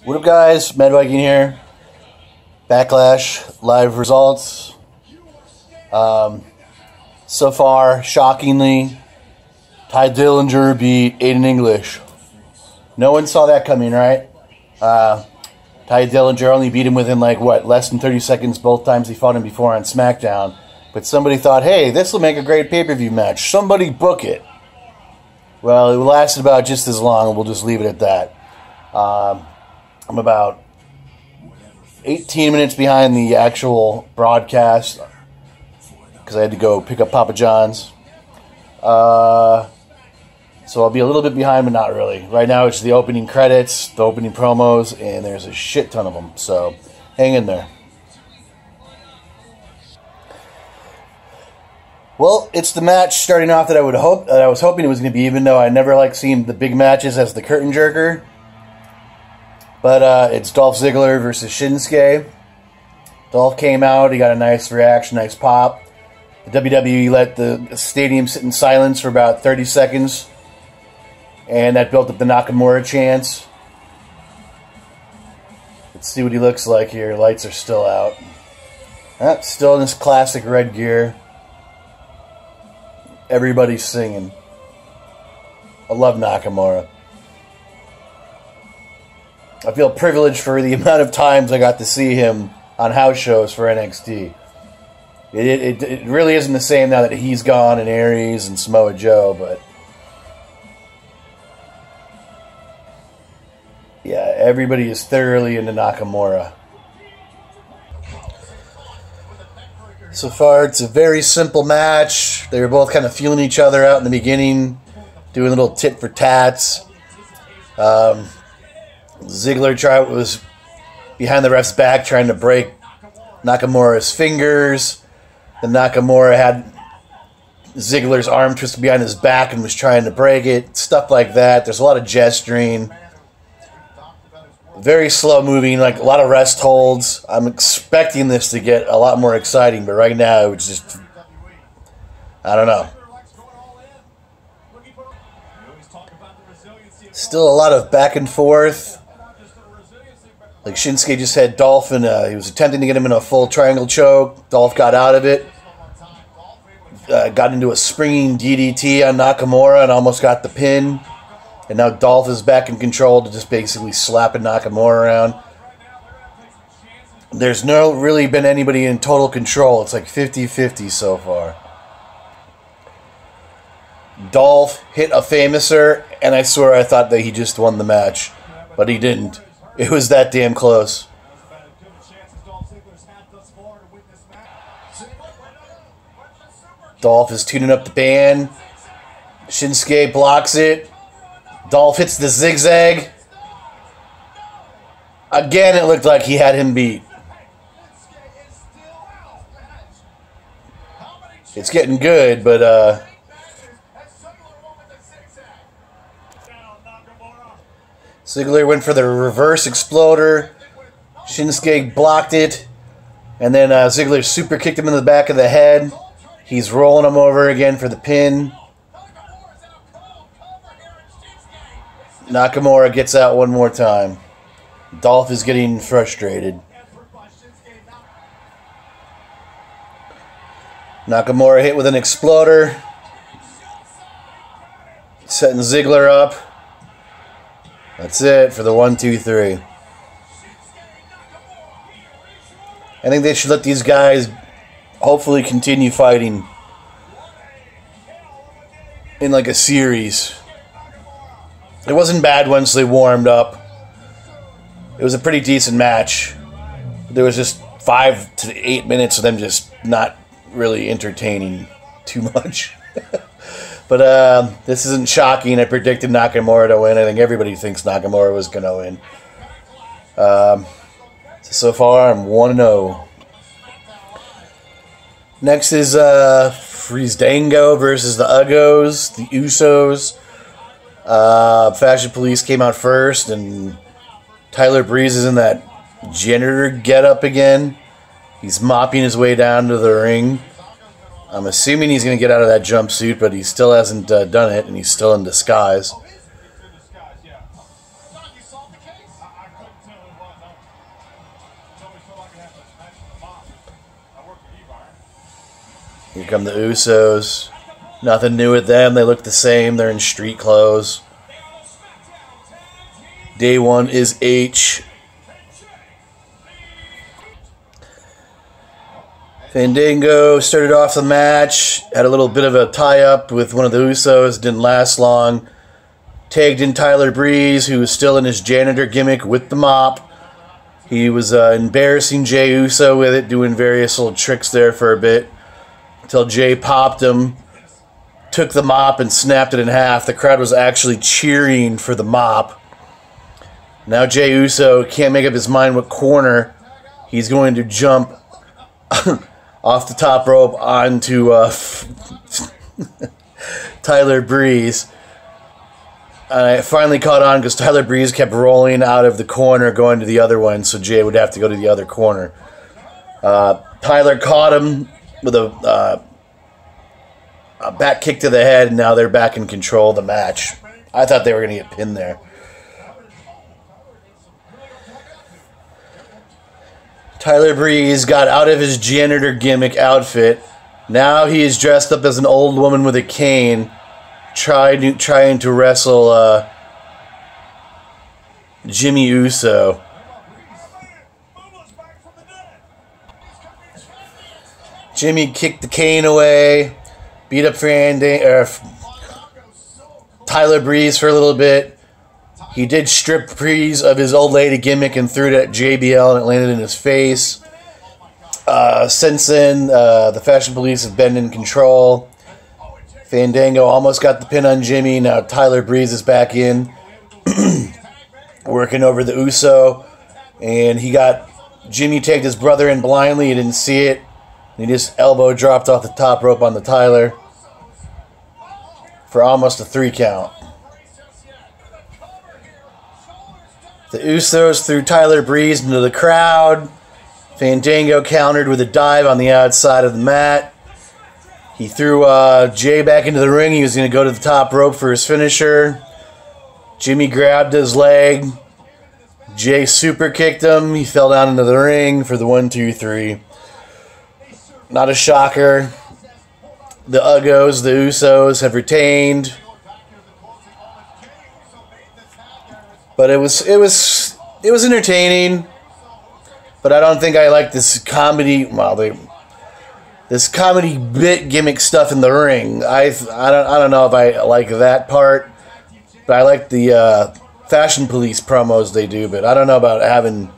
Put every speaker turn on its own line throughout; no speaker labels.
What up, guys? Mad Viking here. Backlash live results. So far, shockingly, Ty Dillinger beat Aiden English. No one saw that coming, right? Ty Dillinger only beat him within less than 30 seconds both times he fought him before on SmackDown. But somebody thought, hey, this will make a great pay-per-view match. Somebody book it. Well, it lasted about just as long, and we'll just leave it at that. I'm about 18 minutes behind the actual broadcast because I had to go pick up Papa John's. So I'll be a little bit behind, but not really. Right now it's the opening credits, the opening promos, and there's a shit ton of them. So hang in there. Well, it's the match starting off that I was hoping it was going to be, even though I never like seeing the big matches as the curtain jerker. But it's Dolph Ziggler versus Shinsuke. Dolph came out. He got a nice reaction, nice pop. The WWE let the stadium sit in silence for about 30 seconds. And that built up the Nakamura chance. Let's see what he looks like here. Lights are still out. Still in his classic red gear. Everybody's singing. I love Nakamura. I feel privileged for the amount of times I got to see him on house shows for NXT. It really isn't the same now that he's gone and Aries and Samoa Joe, but yeah, everybody is thoroughly into Nakamura. So far, it's a very simple match. They were both kind of feeling each other out in the beginning, doing a little tit for tats. Ziggler was behind the ref's back trying to break Nakamura's fingers. Then Nakamura had Ziggler's arm twisted behind his back and was trying to break it. Stuff like that. There's a lot of gesturing. Very slow moving, like a lot of rest holds. I'm expecting this to get a lot more exciting, but right now it's just, I don't know. Still a lot of back and forth. Like Shinsuke just had Dolph and he was attempting to get him in a full triangle choke. Dolph got out of it. Got into a springing DDT on Nakamura and almost got the pin. And now Dolph is back in control to just basically slapping Nakamura around. There's no really been anybody in total control. It's like 50-50 so far. Dolph hit a famouser, and I swear I thought that he just won the match. But he didn't. It was that damn close. Dolph is tuning up the band. Shinsuke blocks it. Dolph hits the zigzag. Again, it looked like he had him beat. It's getting good, but Ziggler went for the reverse exploder. Shinsuke blocked it. And then Ziggler super kicked him in the back of the head. He's rolling him over again for the pin. Nakamura gets out one more time. Dolph is getting frustrated. Nakamura hit with an exploder. Setting Ziggler up. That's it for the 1, 2, 3. I think they should let these guys hopefully continue fighting in like a series. It wasn't bad once they warmed up. It was a pretty decent match. There was just 5 to 8 minutes of them just not really entertaining too much. But this isn't shocking. I predicted Nakamura to win. I think everybody thinks Nakamura was going to win. So far, I'm 1-0. Next is Freezdango versus the Uggos, the Usos. Fashion Police came out first, and Tyler Breeze is in that janitor getup again. He's mopping his way down to the ring. I'm assuming he's going to get out of that jumpsuit, but he still hasn't done it, and he's still in disguise. Here come the Usos. Nothing new with them. They look the same. They're in street clothes. Day one is H. Fandango started off the match. Had a little bit of a tie-up with one of the Usos. Didn't last long. Tagged in Tyler Breeze, who was still in his janitor gimmick with the mop. He was embarrassing Jey Uso with it, doing various little tricks there for a bit. Until Jey popped him, took the mop and snapped it in half. The crowd was actually cheering for the mop. Now Jey Uso can't make up his mind what corner he's going to jump off the top rope onto Tyler Breeze. I finally caught on because Tyler Breeze kept rolling out of the corner going to the other one, so Jey would have to go to the other corner. Tyler caught him with a back kick to the head, and now they're back in control of the match. I thought they were going to get pinned there. Tyler Breeze got out of his janitor gimmick outfit. Now he is dressed up as an old woman with a cane, trying to wrestle Jimmy Uso. Jimmy kicked the cane away, beat up Tyler Breeze for a little bit. He did strip Breeze of his old lady gimmick and threw it at JBL, and it landed in his face. Since then, the Fashion Police have been in control. Fandango almost got the pin on Jimmy. Now Tyler Breeze is back in, working over the Uso. And he got Jimmy tagged his brother in blindly. He didn't see it. And he just elbow dropped off the top rope on the Tyler for almost a 3 count. The Usos threw Tyler Breeze into the crowd. Fandango countered with a dive on the outside of the mat. He threw Jey back into the ring. He was going to go to the top rope for his finisher. Jimmy grabbed his leg. Jey super kicked him. He fell down into the ring for the 1, 2, 3. Not a shocker. The Uggos, the Usos, have retained. But it was entertaining. But I don't think I like this comedy. Well, this comedy bit gimmick stuff in the ring. I don't know if I like that part. But I like the Fashion Police promos they do. But I don't know about having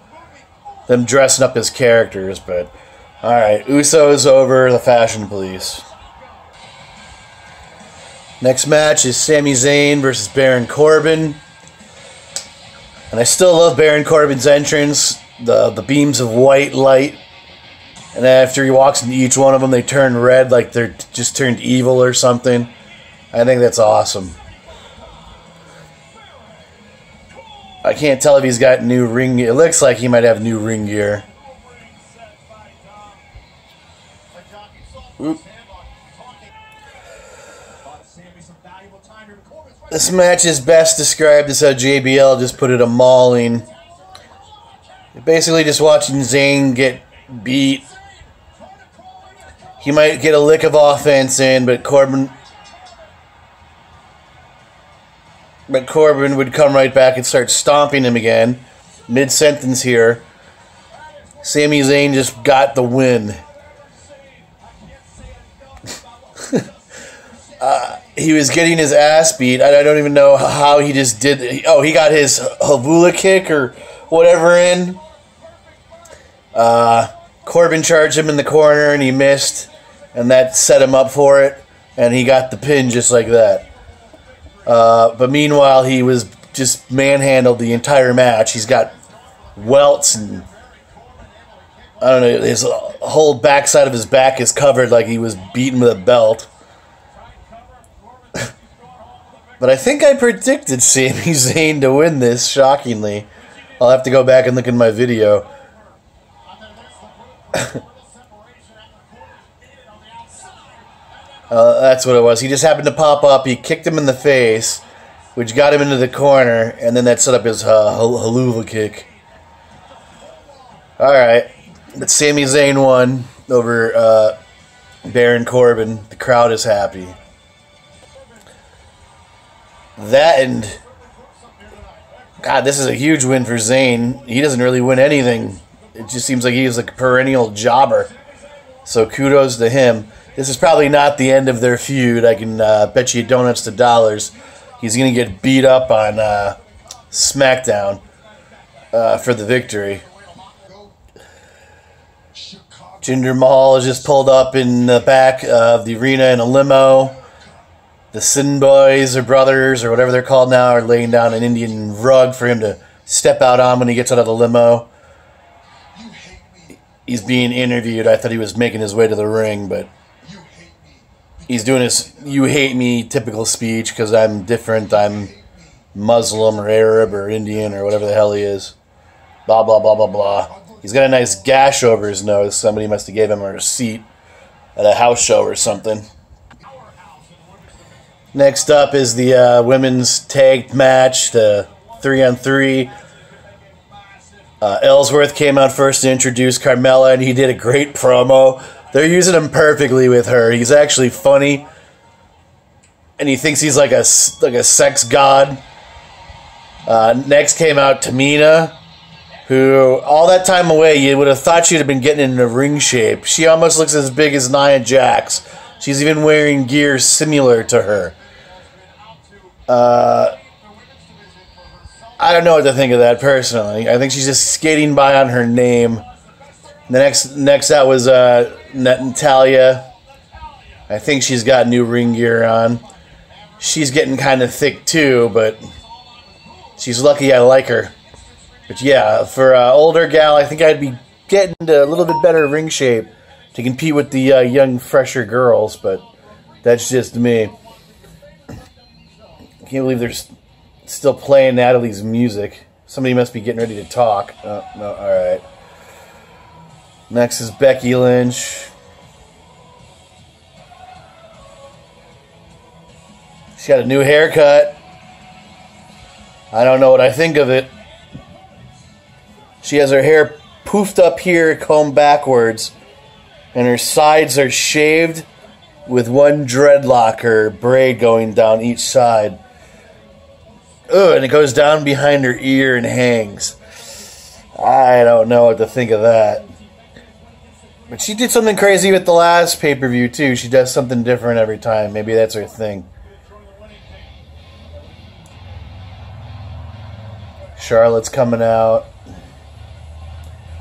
them dressing up as characters. But all right, Usos over the Fashion Police. Next match is Sami Zayn versus Baron Corbin. And I still love Baron Corbin's entrance, the beams of white light. And after he walks into each one of them, they turn red like they're just turned evil or something. I think that's awesome. I can't tell if he's got new ring gear. It looks like he might have new ring gear. Oop. This match is best described as how JBL just put it, a mauling. You're basically just watching Zayn get beat. He might get a lick of offense in, but Corbin would come right back and start stomping him again. Mid-sentence here. Sami Zayn just got the win. He was getting his ass beat. I don't even know how he just did. Oh, he got his Havula kick or whatever in. Corbin charged him in the corner and he missed. And that set him up for it. And he got the pin just like that. But meanwhile, he was just manhandled the entire match. He's got welts and I don't know, his whole backside of his back is covered like he was beaten with a belt. But I think I predicted Sami Zayn to win this, shockingly. I'll have to go back and look in my video. That's what it was. He just happened to pop up. He kicked him in the face which got him into the corner, and then that set up his haluva kick. All right, but Sami Zayn won over Baron Corbin. The crowd is happy. That and God, this is a huge win for Zayn. He doesn't really win anything. It just seems like he's like a perennial jobber. So kudos to him. This is probably not the end of their feud. I can bet you donuts to dollars. He's going to get beat up on SmackDown for the victory. Jinder Mahal is just pulled up in the back of the arena in a limo. The Sin Boys or brothers or whatever they're called now are laying down an Indian rug for him to step out on when he gets out of the limo. He's being interviewed. I thought he was making his way to the ring, but he's doing his "you hate me" typical speech because I'm different. I'm Muslim or Arab or Indian or whatever the hell he is. Blah, blah, blah, blah, blah. He's got a nice gash over his nose. Somebody must have gave him a receipt at a house show or something. Next up is the women's tag match, the 3-on-3. Ellsworth came out first to introduce Carmella, and he did a great promo. They're using him perfectly with her. He's actually funny, and he thinks he's like a sex god. Next came out Tamina, who all that time away you would have thought she'd have been getting into ring shape. She almost looks as big as Nia Jax. She's even wearing gear similar to her. I don't know what to think of that personally. I think she's just skating by on her name. The next out was Natalia. I think she's got new ring gear on. She's getting kind of thick too, but she's lucky I like her. But yeah, for an older gal, I think I'd be getting into a little bit better ring shape to compete with the young, fresher girls, but that's just me. I can't believe they're still playing Natalie's music. Somebody must be getting ready to talk. Oh, no, alright. Next is Becky Lynch. She got a new haircut. I don't know what I think of it. She has her hair poofed up here, combed backwards, and her sides are shaved with one dreadlock or braid going down each side. Ugh, and it goes down behind her ear and hangs. I don't know what to think of that. But she did something crazy with the last pay-per-view, too. She does something different every time. Maybe that's her thing. Charlotte's coming out.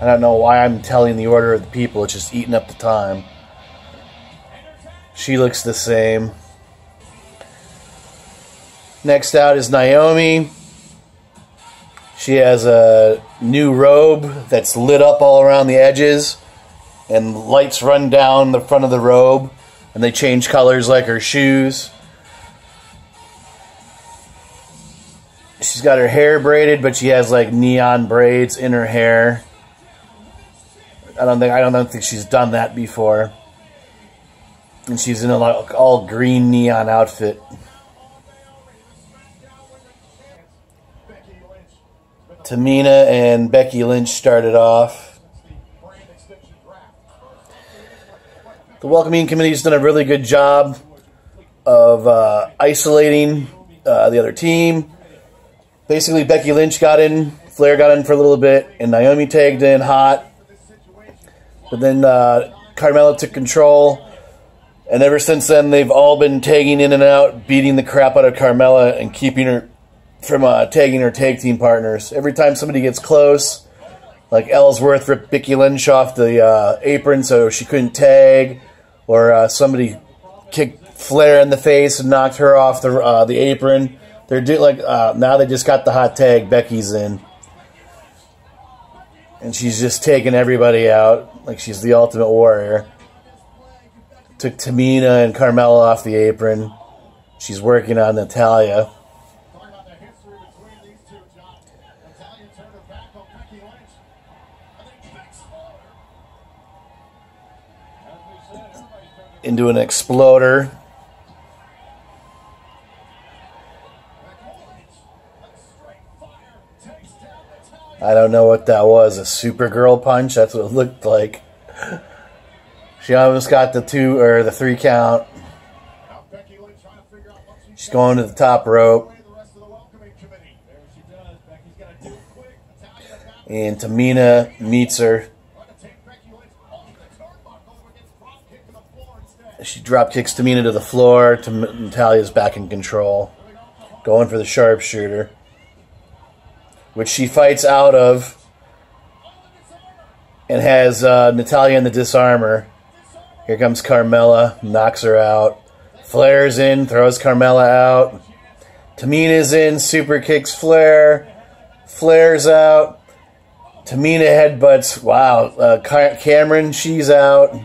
I don't know why I'm telling the order of the people. It's just eating up the time. She looks the same. Next out is Naomi. She has a new robe that's lit up all around the edges, and lights run down the front of the robe, and they change colors like her shoes. She's got her hair braided, but she has like neon braids in her hair. I don't think she's done that before. And she's in a like all green neon outfit. Tamina and Becky Lynch started off. The welcoming committee's done a really good job of isolating the other team. Basically, Becky Lynch got in, Flair got in for a little bit, and Naomi tagged in hot. But then Carmella took control, and ever since then, they've all been tagging in and out, beating the crap out of Carmella and keeping her from tagging her tag team partners. Every time somebody gets close, like Ellsworth ripped Becky Lynch off the apron so she couldn't tag, or somebody kicked Flair in the face and knocked her off the apron. They're now they just got the hot tag. Becky's in, and she's just taking everybody out like she's the Ultimate Warrior. Took Tamina and Carmella off the apron. She's working on Natalia. Into an exploder. I don't know what that was. A Supergirl punch? That's what it looked like. She almost got the 3 count. She's going to the top rope. And Tamina meets her. She drop kicks Tamina to the floor. Natalya's back in control. Going for the sharpshooter, which she fights out of. And has Natalya in the disarmer. Here comes Carmella. Knocks her out. Flair's in. Throws Carmella out. Tamina's in. Super kicks Flair. Flair's out. Tamina headbutts. Wow. Cameron, she's out.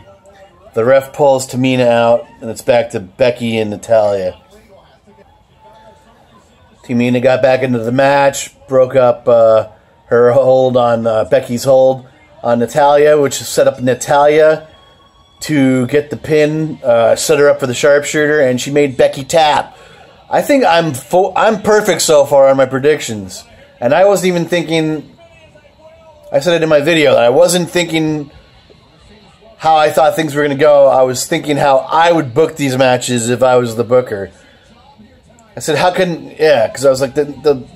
The ref pulls Tamina out. And it's back to Becky and Natalya. Tamina got back into the match. Broke up her hold on Becky's hold on Natalya, which set up Natalya to get the pin, set her up for the sharpshooter, and she made Becky tap. I think I'm perfect so far on my predictions. And I wasn't even thinking, I said it in my video, that I wasn't thinking how I thought things were going to go. I was thinking how I would book these matches if I was the booker. I said, how can, yeah, because I was like, the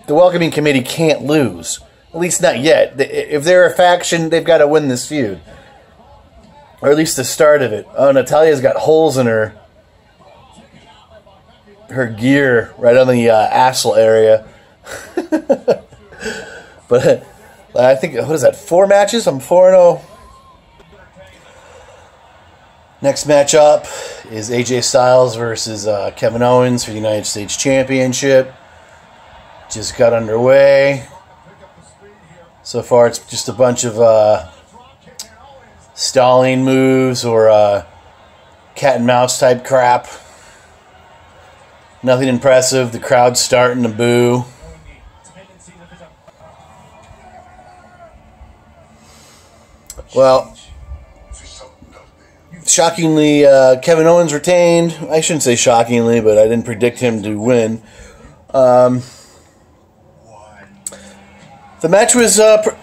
welcoming committee can't lose. At least not yet. If they're a faction, they've got to win this feud. Or at least the start of it. Oh, Natalya's got holes in her gear right on the axle area. But I think, what is that, 4 matches? I'm 4-0. Next matchup is AJ Styles versus Kevin Owens for the United States Championship. Just got underway. So far, it's just a bunch of stalling moves or cat and mouse type crap. Nothing impressive. The crowd's starting to boo. Well, shockingly, Kevin Owens retained. I shouldn't say shockingly, but I didn't predict him to win. The match was the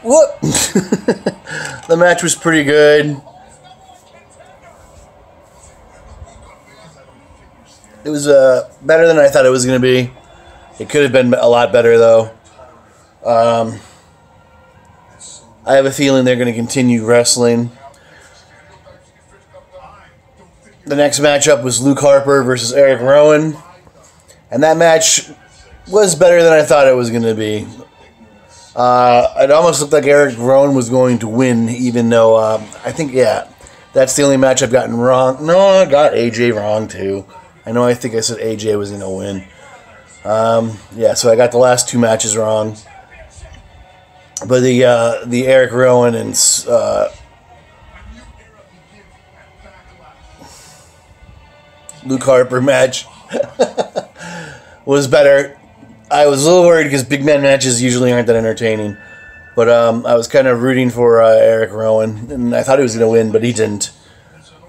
match was pretty good. It was better than I thought it was going to be. It could have been a lot better, though. I have a feeling they're going to continue wrestling. The next matchup was Luke Harper versus Eric Rowan. And that match was better than I thought it was going to be. It almost looked like Eric Rowan was going to win, even though I think, yeah, that's the only match I've gotten wrong. No, I got AJ wrong, too. I think I said AJ was going to win. Yeah, so I got the last 2 matches wrong. But the Eric Rowan and Luke Harper match was better. I was a little worried because big man matches usually aren't that entertaining. But I was kind of rooting for Eric Rowan, and I thought he was going to win, but he didn't.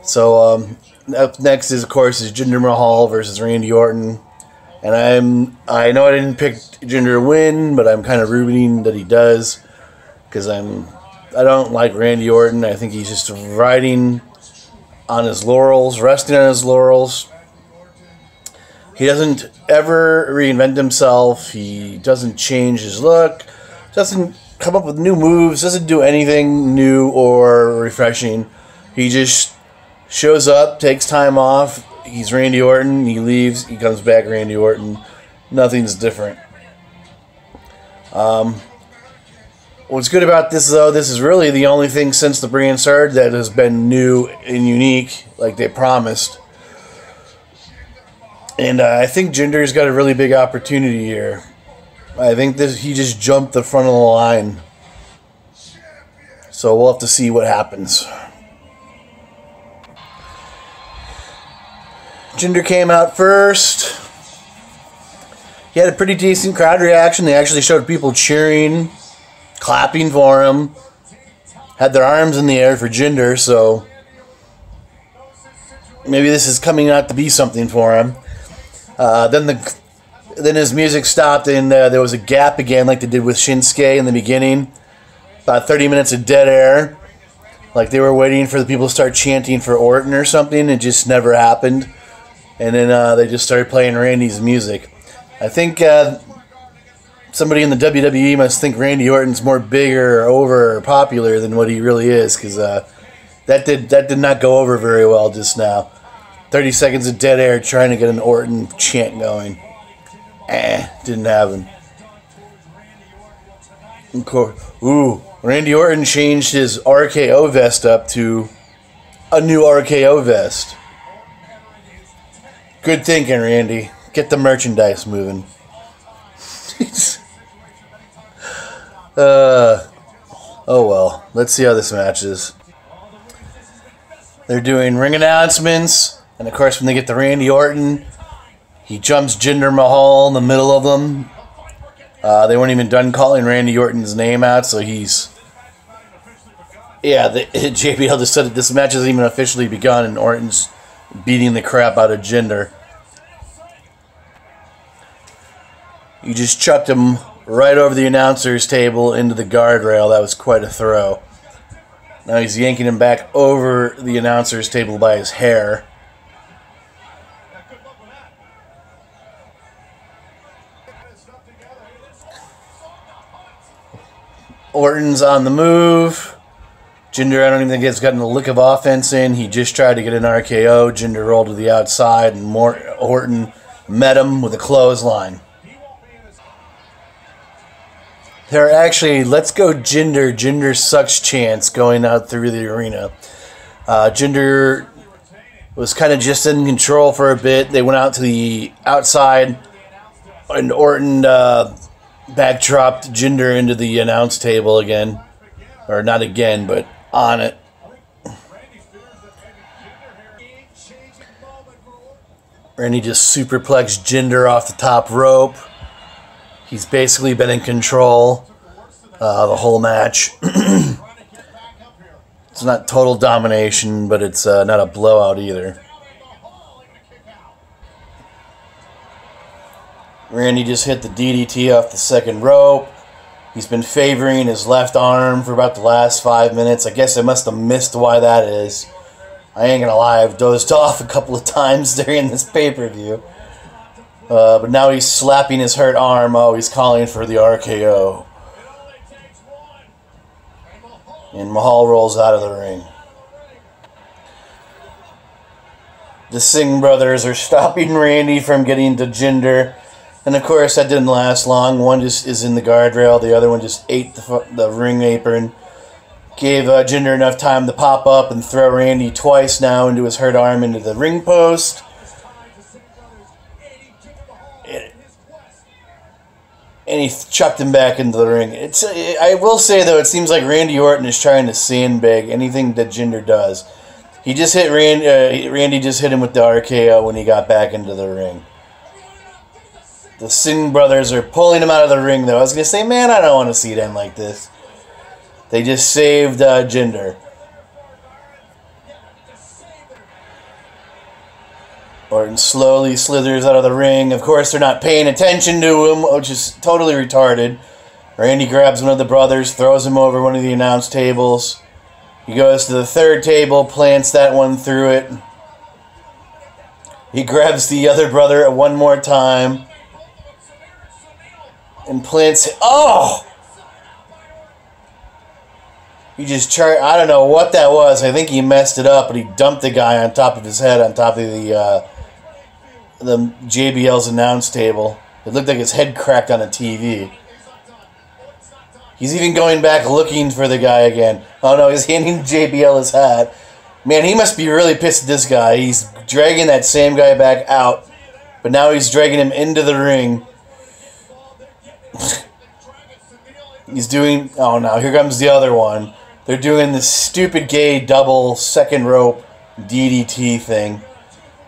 So up next is, of course, Jinder Mahal versus Randy Orton. And I know I didn't pick Jinder to win, but I'm kind of rooting that he does, because I don't like Randy Orton. I think he's just riding on his laurels, resting on his laurels. He doesn't ever reinvent himself. He doesn't change his look. Doesn't come up with new moves. Doesn't do anything new or refreshing. He just shows up, takes time off. He's Randy Orton. He leaves. He comes back Randy Orton. Nothing's different. What's good about this, though, this is really the only thing since the brand started that has been new and unique, like they promised. And I think Jinder's got a really big opportunity here. I think he just jumped the front of the line. So we'll have to see what happens. Jinder came out first. He had a pretty decent crowd reaction. They actually showed people cheering, clapping for him. Had their arms in the air for Jinder, so maybe this is coming out to be something for him. Then Then his music stopped, and there was a gap again, like they did with Shinsuke in the beginning. About 30 minutes of dead air. Like they were waiting for the people to start chanting for Orton or something. It just never happened. And then they just started playing Randy's music. I think somebody in the WWE must think Randy Orton's more bigger or over or popular than what he really is, because that did not go over very well just now. 30 seconds of dead air trying to get an Orton chant going. Didn't happen. Of course. Ooh, Randy Orton changed his RKO vest up to a new RKO vest. Good thinking, Randy. Get the merchandise moving. Oh well. Let's see how this match is. They're doing ring announcements, and of course when they get to Randy Orton, he jumps Jinder Mahal in the middle of them. They weren't even done calling Randy Orton's name out, so he's... Yeah, JBL just said that this match hasn't even officially begun, and Orton's beating the crap out of Jinder. You just chucked him right over the announcer's table into the guardrail. That was quite a throw. Now he's yanking him back over the announcer's table by his hair. Orton's on the move. Jinder, I don't even think has gotten a lick of offense in. He just tried to get an RKO. Jinder rolled to the outside, and Orton met him with a clothesline. There are actually, let's go Jinder. Jinder sucks chants going out through the arena. Jinder was kind of just in control for a bit. They went out to the outside, and Orton backdropped Jinder into the announce table again. Or not again, but on it. Randy just superplexed Jinder off the top rope. He's basically been in control the whole match. It's not total domination, but it's not a blowout either. Randy just hit the DDT off the second rope. He's been favoring his left arm for about the last 5 minutes. I guess I must have missed why that is. I ain't gonna lie, I've dozed off a couple of times during this pay-per-view. But now he's slapping his hurt arm. Oh, he's calling for the RKO. And Mahal rolls out of the ring. The Singh brothers are stopping Randy from getting to Jinder. And of course, that didn't last long. One just is in the guardrail. The other one just ate the ring apron. Gave Jinder enough time to pop up and throw Randy twice now into his hurt arm into the ring post. And he chucked him back into the ring. I will say, though, it seems like Randy Orton is trying to sandbag anything that Jinder does. He just hit Randy just hit him with the RKO when he got back into the ring. The Singh brothers are pulling him out of the ring, though. I was going to say, man, I don't want to see it end like this. They just saved Jinder. Orton slowly slithers out of the ring. Of course, they're not paying attention to him, which is totally retarded. Randy grabs one of the brothers, throws him over one of the announce tables. He goes to the third table, plants that one through it. He grabs the other brother one more time. And plants it. Oh! He just I don't know what that was. I think he messed it up, but he dumped the guy on top of his head, on top of the JBL's announce table. It looked like his head cracked on a TV. He's even going back looking for the guy again. Oh no, he's handing JBL his hat. Man, he must be really pissed at this guy. He's dragging that same guy back out, but now he's dragging him into the ring. He's doing... Oh, no, here comes the other one. They're doing this stupid gay double second rope DDT thing.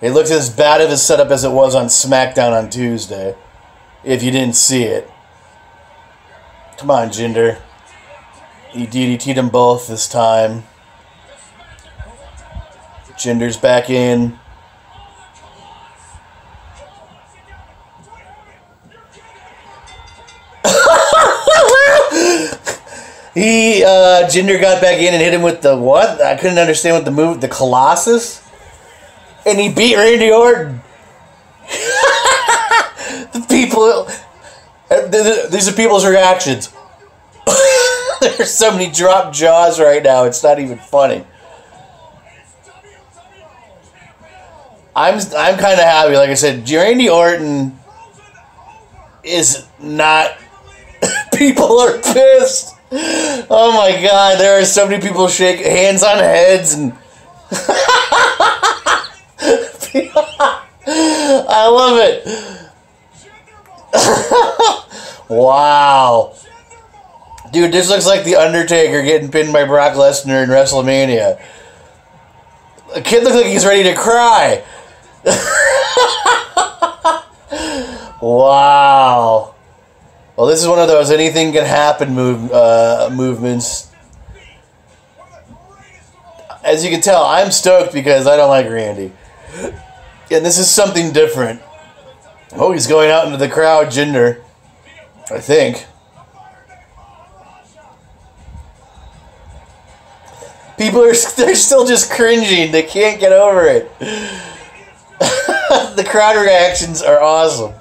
It looks as bad of a setup as it was on SmackDown on Tuesday, if you didn't see it. Come on, Jinder. He DDT'd them both this time. Jinder's back in. Jinder got back in and hit him with the what? I couldn't understand what the move, the Colossus? And he beat Randy Orton. The people, these are people's reactions. There's so many dropped jaws right now, it's not even funny. I'm kind of happy. Like I said, Randy Orton is not... People are pissed. Oh my God, there are so many people shaking hands on heads and... I love it. Wow. Dude, this looks like The Undertaker getting pinned by Brock Lesnar in WrestleMania. The kid looks like he's ready to cry. Wow. Well, this is one of those anything can happen movements. As you can tell, I'm stoked because I don't like Randy. And this is something different. Oh, he's going out into the crowd, Jinder. I think. People they're still just cringing. They can't get over it. The crowd reactions are awesome.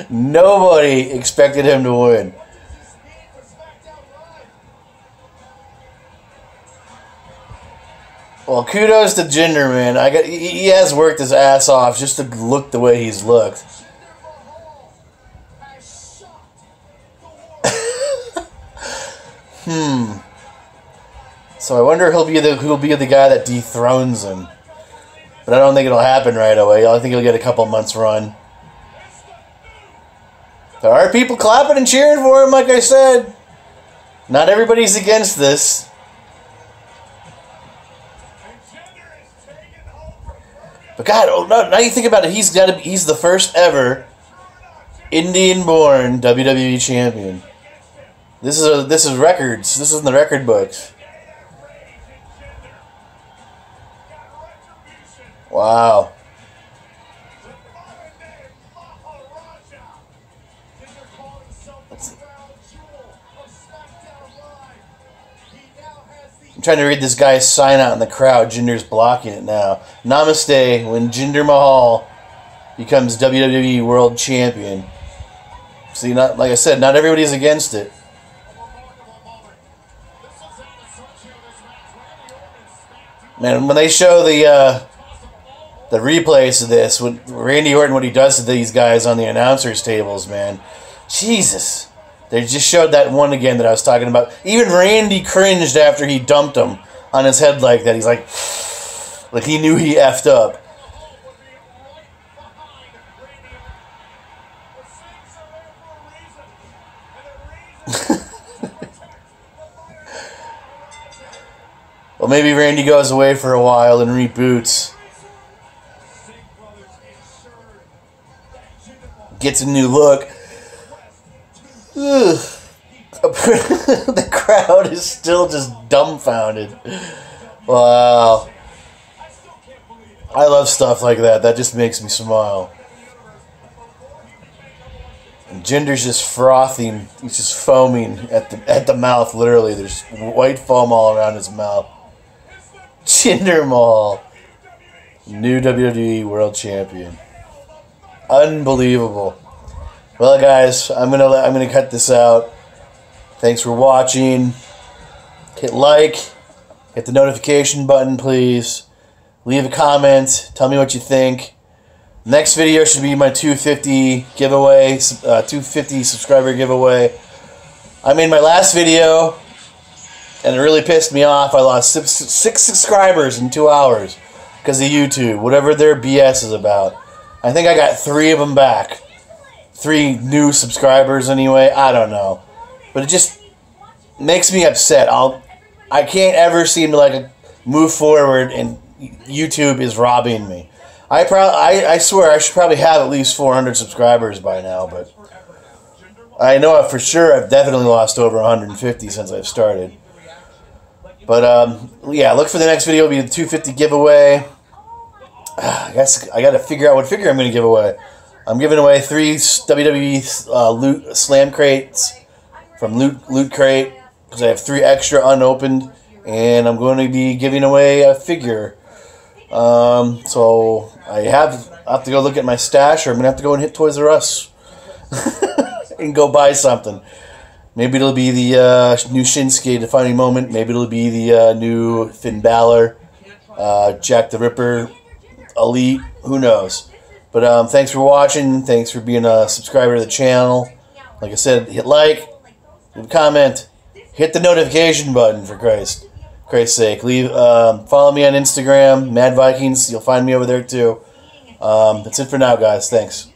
Nobody expected him to win. Well, kudos to Jinder, man. He has worked his ass off just to look the way he's looked. So I wonder who'll be the guy that dethrones him. But I don't think it'll happen right away. I think he'll get a couple months run. There are people clapping and cheering for him, like I said. Not everybody's against this. But God, oh no! Now you think about it, he's the first ever Indian-born WWE champion. This is records. This is in the record books. Wow. I'm trying to read this guy's sign out in the crowd. Jinder's blocking it now. Namaste when Jinder Mahal becomes WWE World Champion. See, like I said, not everybody's against it. Man, when they show the replays of this, when Randy Orton, what he does to these guys on the announcers' tables, man, Jesus. They just showed that one again that I was talking about. Even Randy cringed after he dumped him on his head like that. He's like he knew he effed up. Well, maybe Randy goes away for a while and reboots. Gets a new look. Ugh. The crowd is still just dumbfounded. Wow. I love stuff like that. That just makes me smile. And Jinder's just frothing. He's just foaming at the mouth, literally. There's white foam all around his mouth. Jinder Mahal, new WWE World Champion. Unbelievable. Well, guys, I'm gonna cut this out. Thanks for watching. Hit like, hit the notification button, please. Leave a comment. Tell me what you think. Next video should be my 250 giveaway, 250 subscriber giveaway. I made my last video, and it really pissed me off. I lost six subscribers in 2 hours because of YouTube, whatever their BS is about. I think I got 3 of them back. 3 new subscribers anyway. I don't know, but it just makes me upset. I can't ever seem to move forward, and YouTube is robbing me. I swear I should probably have at least 400 subscribers by now, but I know for sure I've definitely lost over 150 since I've started. But yeah, look for the next video. It'll be the 250 giveaway. I guess I got to figure out what figure I'm going to give away. I'm giving away 3 WWE Loot Slam crates from Loot Crate because I have 3 extra unopened, and I'm going to be giving away a figure. So I have to go look at my stash, or I'm going to have to go and hit Toys R Us and go buy something. Maybe it'll be the new Shinsuke Defining Moment. Maybe it'll be the new Finn Balor, Jack the Ripper, Elite. Who knows? But thanks for watching. Thanks for being a subscriber to the channel. Like I said, hit like, leave a comment, hit the notification button for Christ's sake. Follow me on Instagram, Mad Vikings. You'll find me over there too. That's it for now, guys. Thanks.